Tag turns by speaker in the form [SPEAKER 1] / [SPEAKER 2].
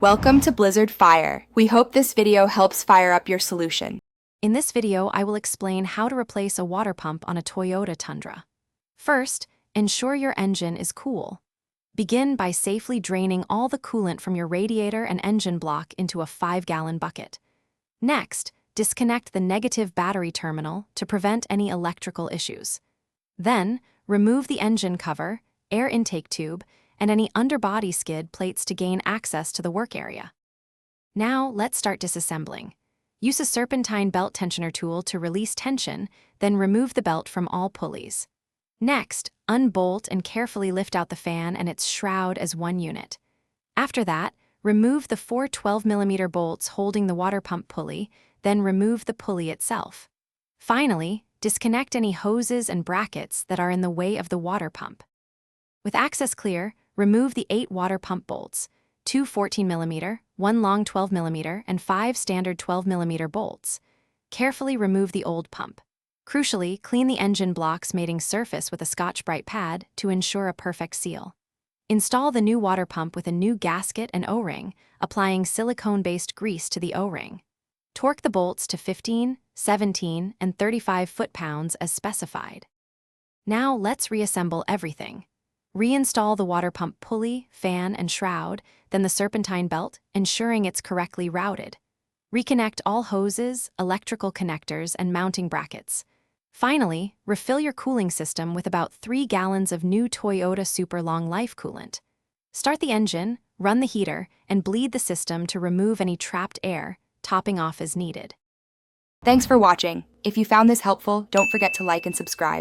[SPEAKER 1] Welcome to Blizzard Fire. We hope this video helps fire up your solution.
[SPEAKER 2] In this video, I will explain how to replace a water pump on a Toyota Tundra. First, ensure your engine is cool. Begin by safely draining all the coolant from your radiator and engine block into a 5-gallon bucket. Next, disconnect the negative battery terminal to prevent any electrical issues. Then, remove the engine cover, air intake tube, and any underbody skid plates to gain access to the work area. Now, let's start disassembling. Use a serpentine belt tensioner tool to release tension, then remove the belt from all pulleys. Next, unbolt and carefully lift out the fan and its shroud as one unit. After that, remove the 4 12mm bolts holding the water pump pulley, then remove the pulley itself. Finally, disconnect any hoses and brackets that are in the way of the water pump. With access clear, remove the 8 water pump bolts, 2 14mm, 1 long 12mm, and 5 standard 12mm bolts. Carefully remove the old pump. Crucially, clean the engine block's mating surface with a Scotch-Brite pad to ensure a perfect seal. Install the new water pump with a new gasket and O-ring, applying silicone-based grease to the O-ring. Torque the bolts to 15, 17, and 35 foot-pounds as specified. Now let's reassemble everything. Reinstall the water pump pulley, fan, and shroud, then the serpentine belt, ensuring it's correctly routed. Reconnect all hoses, electrical connectors, and mounting brackets. Finally, refill your cooling system with about 3 gallons of new Toyota Super Long Life coolant. Start the engine, run the heater, and bleed the system to remove any trapped air, topping off as needed.
[SPEAKER 1] Thanks for watching. If you found this helpful, don't forget to like and subscribe.